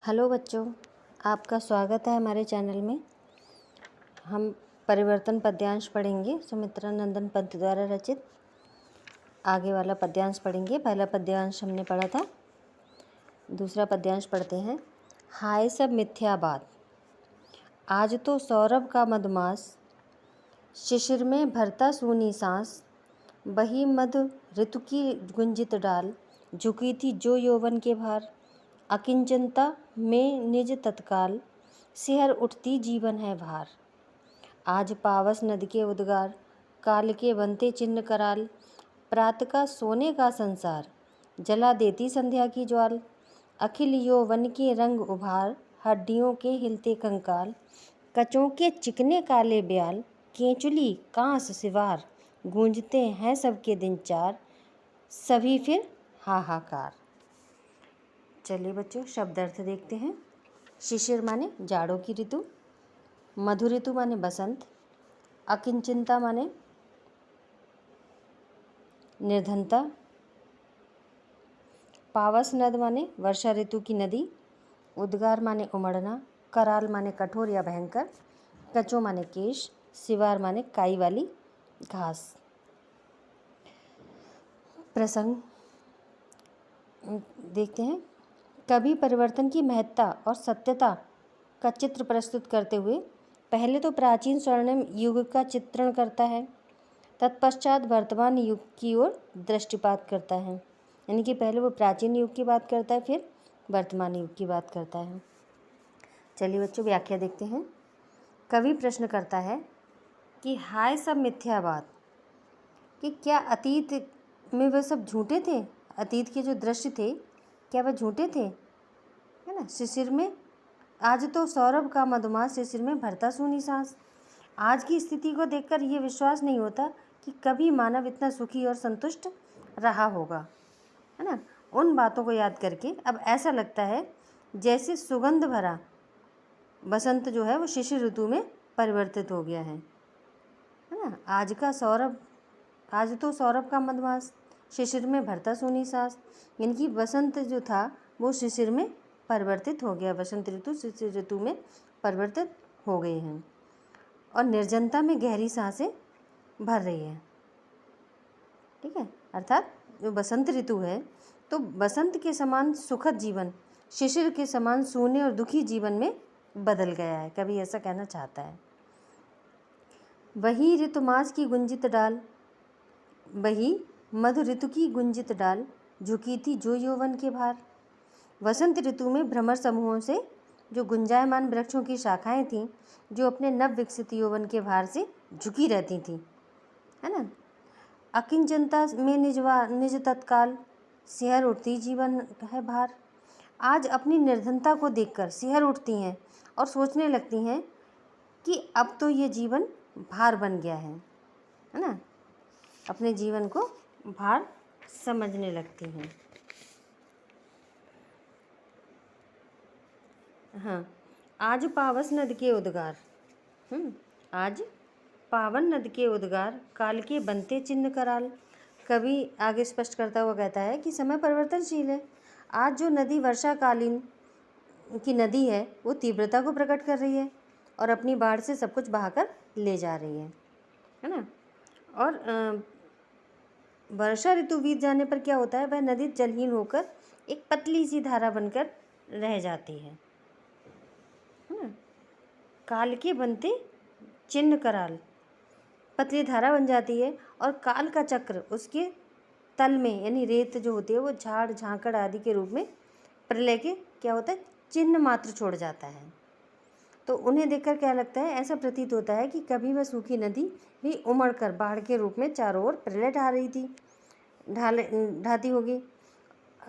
Hello बच्चों, आपका स्वागत है हमारे चैनल में। हम परिवर्तन पद्यांश पढ़ेंगे। सुमित्रा नंदन पंत द्वारा रचित आगे वाला पद्यांश पढ़ेंगे। पहला पद्यांश हमने पढ़ा था, दूसरा पद्यांश पढ़ते हैं। हाय सब मिथ्या बात, आज तो सौरभ का मधुमास, शिशिर में भरता सूनी सांस, बही मधु ऋतु की गुंजित डाल, झुकी थी जो यौवन के भार, अकिंचनता में निज तत्काल, सिहर उठती जीवन है भार। आज पावस नद के उद्गार, काल के बनते चिन्ह कराल, प्रात का सोने का संसार, जला देती संध्या की ज्वाल, अखिल यौवन के रंग उभार, हड्डियों के हिलते कंकाल, कचों के चिकने काले ब्याल, केंचुली कांस सिवार, गूंजते हैं सबके दिन चार, सभी फिर हाहाकार। चलिए बच्चों, शब्द अर्थ देखते हैं। शिशिर माने जाड़ों की ऋतु, मधु ऋतु माने बसंत, अकिंचिंता माने निर्धनता, पावस नद माने वर्षा ऋतु की नदी, उद्गार माने उमड़ना, कराल माने कठोर या भयंकर, कचो माने केश, सिवार माने काई वाली घास। प्रसंग देखते हैं। कवि परिवर्तन की महत्ता और सत्यता का चित्र प्रस्तुत करते हुए पहले तो प्राचीन स्वर्णिम युग का चित्रण करता है, तत्पश्चात वर्तमान युग की ओर दृष्टिपात करता है। यानी कि पहले वो प्राचीन युग की बात करता है, फिर वर्तमान युग की बात करता है। चलिए बच्चों, व्याख्या देखते हैं। कवि प्रश्न करता है कि हाय सब मिथ्या बात, कि क्या अतीत में वह सब झूठे थे? अतीत के जो दृश्य थे क्या वह झूठे थे? है ना। शिशिर में, आज तो सौरभ का मधुमास, शिशिर में भरता सूनी सांस। आज की स्थिति को देखकर ये विश्वास नहीं होता कि कभी मानव इतना सुखी और संतुष्ट रहा होगा, है ना। उन बातों को याद करके अब ऐसा लगता है जैसे सुगंध भरा बसंत जो है वो शिशिर ऋतु में परिवर्तित हो गया है ना। आज तो सौरभ का मधुमास, शिशिर में भरता सूनी सांस। इनकी बसंत जो था वो शिशिर में परिवर्तित हो गया, बसंत ऋतु शिशिर ऋतु में परिवर्तित हो गए हैं और निर्जनता में गहरी सांसें भर रही है। ठीक है, अर्थात जो बसंत ऋतु है तो बसंत के समान सुखद जीवन शिशिर के समान सूने और दुखी जीवन में बदल गया है। कभी ऐसा कहना चाहता है। वही ऋतुमास की गुंजित डाल, वही मधु ऋतु की गुंजित डाल, झुकी थी जो यौवन के भार। वसंत ऋतु में भ्रमर समूहों से जो गुंजायमान वृक्षों की शाखाएं थीं, जो अपने नव विकसित यौवन के भार से झुकी रहती थीं, है ना। अकिंचनता में निज तत्काल, सिहर उठती जीवन है भार। आज अपनी निर्धनता को देखकर सिहर उठती हैं और सोचने लगती हैं कि अब तो ये जीवन भार बन गया है ना। अपने जीवन को भार समझने लगती हैं। हाँ, आज पावस नद के उद्गार, आज पावन नद के उद्गार, काल के बनते चिन्ह कराल। कवि आगे स्पष्ट करता हुआ कहता है कि समय परिवर्तनशील है। आज जो नदी वर्षाकालीन की नदी है वो तीव्रता को प्रकट कर रही है और अपनी बाढ़ से सब कुछ बहाकर ले जा रही है ना। और वर्षा ऋतु बीत जाने पर क्या होता है, वह नदी जलहीन होकर एक पतली सी धारा बनकर रह जाती है ना। काल के बनते चिन्ह कराल, पतली धारा बन जाती है और काल का चक्र उसके तल में, यानी रेत जो होती है वो झाड़ झांकड़ आदि के रूप में प्रलय के क्या होता है, चिन्ह मात्र छोड़ जाता है। तो उन्हें देखकर क्या लगता है, ऐसा प्रतीत होता है कि कभी वह सूखी नदी भी उमड़कर बाढ़ के रूप में चारों ओर प्रलय ढाती होगी।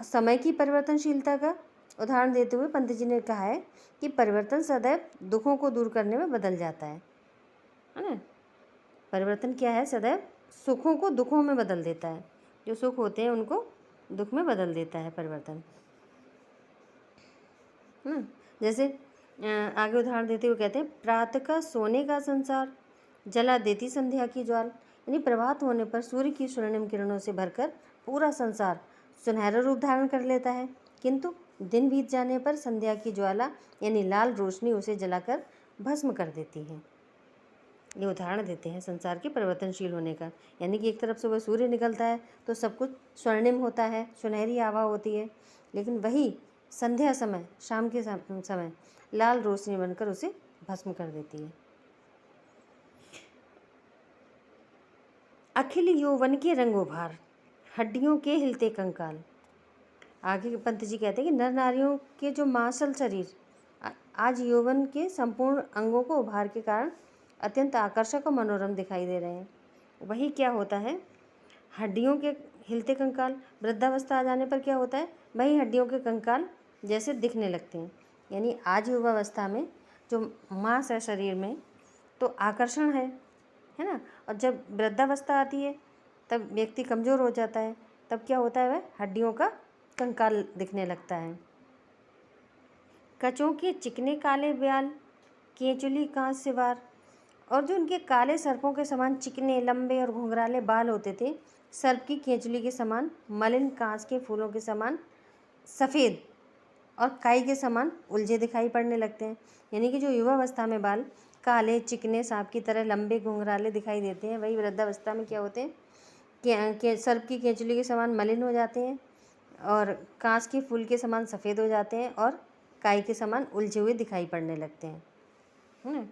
समय की परिवर्तनशीलता का उदाहरण देते हुए पंत जी ने कहा है कि परिवर्तन सदैव दुखों को दूर करने में बदल जाता है ना। परिवर्तन क्या है, सदैव सुखों को दुखों में बदल देता है। जो सुख होते हैं उनको दुख में बदल देता है परिवर्तन। जैसे आगे उदाहरण देते हुए कहते हैं, प्रातः का सोने का संसार, जला देती संध्या की ज्वाल। यानी प्रभात होने पर सूर्य की स्वर्णिम किरणों से भरकर पूरा संसार सुनहरा रूप धारण कर लेता है, किंतु दिन बीत जाने पर संध्या की ज्वाला यानी लाल रोशनी उसे जलाकर भस्म कर देती है। ये उदाहरण देते हैं संसार के परिवर्तनशील होने का। यानी कि एक तरफ से वह सूर्य निकलता है तो सब कुछ स्वर्णिम होता है, सुनहरी आभा होती है, लेकिन वही संध्या समय, शाम के समय लाल रोशनी बनकर उसे भस्म कर देती है। अखिल यौवन के रंग उभार, हड्डियों के हिलते कंकाल। आगे पंत जी कहते हैं कि नर नारियों के जो मांसल शरीर आज यौवन के संपूर्ण अंगों को उभार के कारण अत्यंत आकर्षक और मनोरम दिखाई दे रहे हैं। वही क्या होता है, हड्डियों के हिलते कंकाल, वृद्धावस्था आ जाने पर क्या होता है, वही हड्डियों के कंकाल जैसे दिखने लगते हैं। यानी आज युवावस्था में जो मांस है शरीर में तो आकर्षण है ना, और जब वृद्धावस्था आती है तब व्यक्ति कमज़ोर हो जाता है, तब क्या होता है, वह हड्डियों का कंकाल दिखने लगता है। कचों के चिकने काले ब्याल, केंचुली कांच से वार, और जो उनके काले सर्पों के समान चिकने लंबे और घुंघराले बाल होते थे, सर्प की केंचुली के समान मलिन कांच के फूलों के समान सफ़ेद और काई के समान उलझे दिखाई पड़ने लगते हैं। यानी कि जो युवावस्था में बाल काले चिकने सांप की तरह लंबे घुंघराले दिखाई देते हैं, वही वृद्धावस्था में क्या होते हैं कि सर्प की केंचुली के समान मलिन हो जाते हैं और कांच के फूल के समान सफ़ेद हो जाते हैं और काई के समान उलझे हुए दिखाई पड़ने लगते हैं, है ना।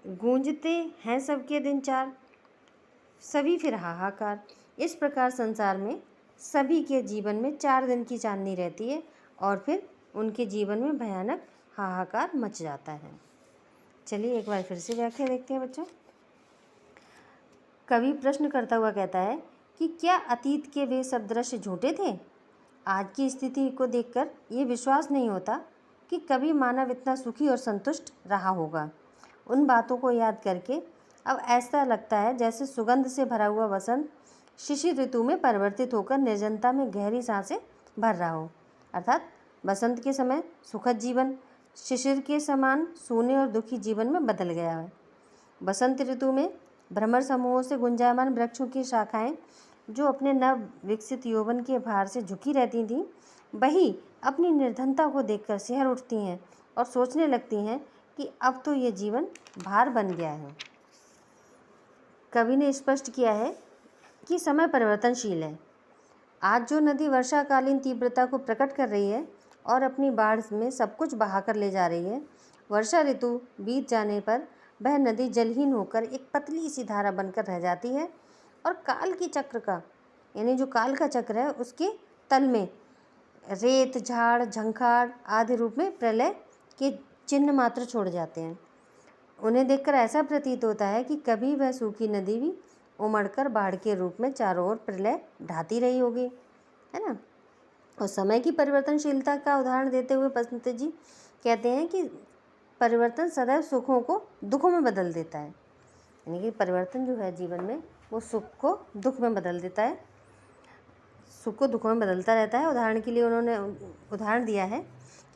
गूंजते हैं सबके दिन चार, सभी फिर हाहाकार। इस प्रकार संसार में सभी के जीवन में 4 दिन की चांदनी रहती है और फिर उनके जीवन में भयानक हाहाकार मच जाता है। चलिए एक बार फिर से व्याख्या देखते हैं बच्चों। कवि प्रश्न करता हुआ कहता है कि क्या अतीत के वे सब दृश्य झूठे थे? आज की स्थिति को देखकर ये विश्वास नहीं होता कि कभी मानव इतना सुखी और संतुष्ट रहा होगा। उन बातों को याद करके अब ऐसा लगता है जैसे सुगंध से भरा हुआ वसंत शिशिर ऋतु में परिवर्तित होकर निर्जनता में गहरी सांसें भर रहा हो। अर्थात बसंत के समय सुखद जीवन शिशिर के समान सूने और दुखी जीवन में बदल गया है। बसंत ऋतु में भ्रमर समूहों से गुंजायमान वृक्षों की शाखाएं जो अपने नव विकसित यौवन के भार से झुकी रहती थीं, वही अपनी निर्धनता को देखकर सिहर उठती हैं और सोचने लगती हैं कि अब तो ये जीवन भार बन गया है। कवि ने स्पष्ट किया है कि समय परिवर्तनशील है। आज जो नदी वर्षाकालीन तीव्रता को प्रकट कर रही है और अपनी बाढ़ में सब कुछ बहाकर ले जा रही है, वर्षा ऋतु बीत जाने पर वह नदी जलहीन होकर एक पतली सी धारा बनकर रह जाती है और काल की चक्र का यानी जो काल का चक्र है उसके तल में रेत झाड़ झंखाड़ आदि रूप में प्रलय के चिन्ह मात्र छोड़ जाते हैं। उन्हें देखकर ऐसा प्रतीत होता है कि कभी वह सूखी नदी भी उमड़कर बाढ़ के रूप में चारों ओर प्रलय ढाती रही होगी, है ना। और समय की परिवर्तनशीलता का उदाहरण देते हुए पंत जी कहते हैं कि परिवर्तन सदैव सुखों को दुखों में बदल देता है। यानी कि परिवर्तन जो है जीवन में वो सुख को दुख में बदल देता है, सुख को दुख में बदलता रहता है। उदाहरण के लिए उन्होंने उदाहरण दिया है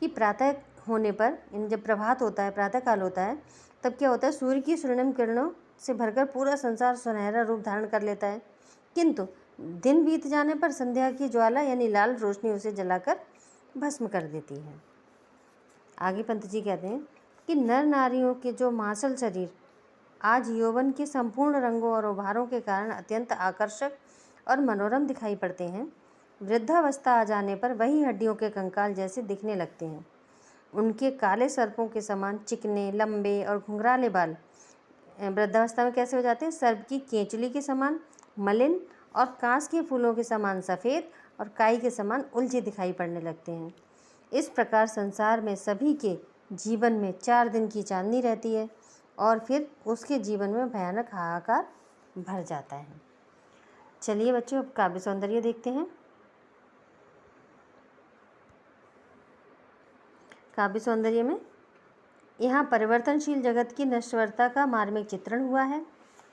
कि प्रातः होने पर जब प्रभात होता है, प्रातःकाल होता है, तब क्या होता है, सूर्य की स्वर्णिम किरणों से भरकर पूरा संसार सुनहरा रूप धारण कर लेता है, किंतु दिन बीत जाने पर संध्या की ज्वाला यानी लाल रोशनी उसे जलाकर भस्म कर देती है। आगे पंत जी कहते हैं कि नर नारियों के जो मांसल शरीर आज यौवन के संपूर्ण रंगों और उभारों के कारण अत्यंत आकर्षक और मनोरम दिखाई पड़ते हैं, वृद्धावस्था आ जाने पर वही हड्डियों के कंकाल जैसे दिखने लगते हैं। उनके काले सर्पों के समान चिकने लंबे और घुंघराले बाल वृद्धावस्था में कैसे हो जाते हैं, सर्प की केंचुली के समान मलिन और कांस के फूलों के समान सफ़ेद और काई के समान उलझे दिखाई पड़ने लगते हैं। इस प्रकार संसार में सभी के जीवन में 4 दिन की चांदनी रहती है और फिर उसके जीवन में भयानक हाहाकार भर जाता है। चलिए बच्चों अब काव्य सौंदर्य देखते हैं। काव्य सौंदर्य में यहाँ परिवर्तनशील जगत की नश्वरता का मार्मिक चित्रण हुआ है।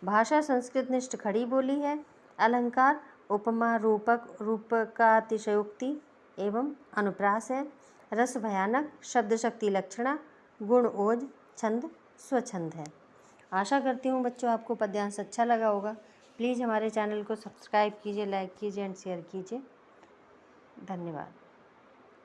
भाषा संस्कृत निष्ठ खड़ी बोली है। अलंकार उपमा रूपक रूपकातिशयोक्ति एवं अनुप्रास है। रस भयानक, शब्द शक्ति लक्षणा, गुण ओज, छंद स्वच्छंद है। आशा करती हूँ बच्चों आपको पद्यांश अच्छा लगा होगा। प्लीज़ हमारे चैनल को सब्सक्राइब कीजिए, लाइक कीजिए एंड शेयर कीजिए। धन्यवाद।